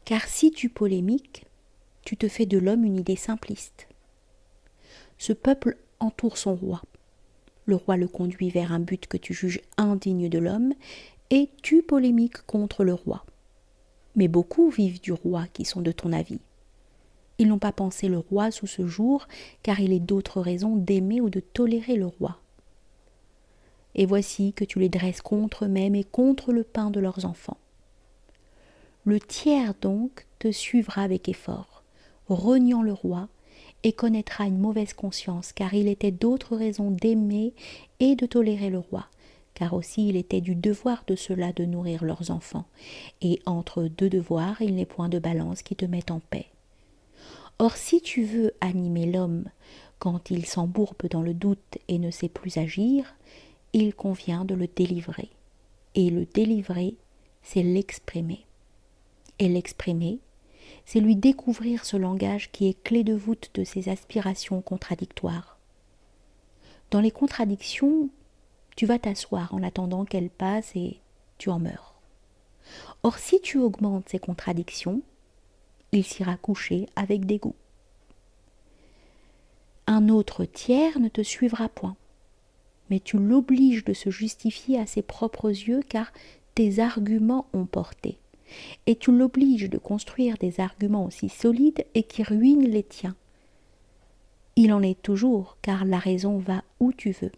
Car si tu polémiques, tu te fais de l'homme une idée simpliste. Ce peuple entoure son roi. Le roi le conduit vers un but que tu juges indigne de l'homme, et tu polémiques contre le roi. Mais beaucoup vivent du roi qui sont de ton avis. Ils n'ont pas pensé le roi sous ce jour, car il est d'autres raisons d'aimer ou de tolérer le roi. Et voici que tu les dresses contre eux-mêmes et contre le pain de leurs enfants. Le tiers donc te suivra avec effort, reniant le roi, et connaîtra une mauvaise conscience, car il était d'autres raisons d'aimer et de tolérer le roi, car aussi il était du devoir de ceux-là de nourrir leurs enfants, et entre deux devoirs il n'est point de balance qui te mette en paix. Or si tu veux animer l'homme quand il s'embourbe dans le doute et ne sait plus agir, il convient de le délivrer. Et le délivrer, c'est l'exprimer. Et l'exprimer, c'est lui découvrir ce langage qui est clé de voûte de ses aspirations contradictoires. Dans les contradictions, tu vas t'asseoir en attendant qu'elles passent et tu en meurs. Or si tu augmentes ces contradictions, il s'ira coucher avec dégoût. Un autre tiers ne te suivra point, mais tu l'obliges de se justifier à ses propres yeux car tes arguments ont porté, et tu l'obliges de construire des arguments aussi solides et qui ruinent les tiens. Il en est toujours, car la raison va où tu veux.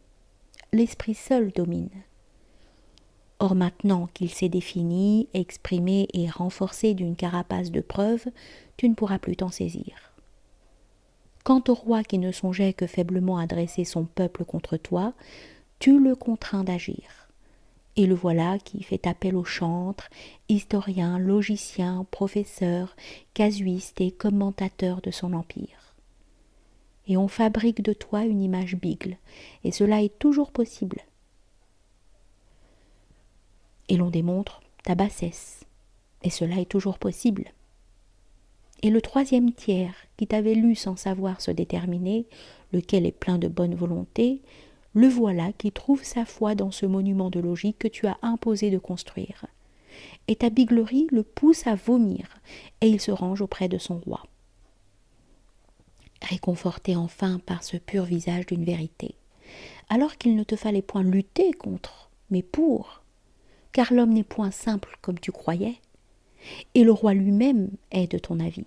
L'esprit seul domine. Or maintenant qu'il s'est défini, exprimé et renforcé d'une carapace de preuves, tu ne pourras plus t'en saisir. Quant au roi qui ne songeait que faiblement à dresser son peuple contre toi, tu le contrains d'agir. Et le voilà qui fait appel aux chantres, historiens, logiciens, professeurs, casuistes et commentateurs de son empire. Et on fabrique de toi une image bigle, et cela est toujours possible. Et l'on démontre ta bassesse, et cela est toujours possible. Et le troisième tiers, qui t'avait lu sans savoir se déterminer, lequel est plein de bonne volonté, le voilà qui trouve sa foi dans ce monument de logique que tu as imposé de construire. Et ta biglerie le pousse à vomir, et il se range auprès de son roi. Réconforté enfin par ce pur visage d'une vérité, alors qu'il ne te fallait point lutter contre, mais pour, car l'homme n'est point simple comme tu croyais, et le roi lui-même est de ton avis.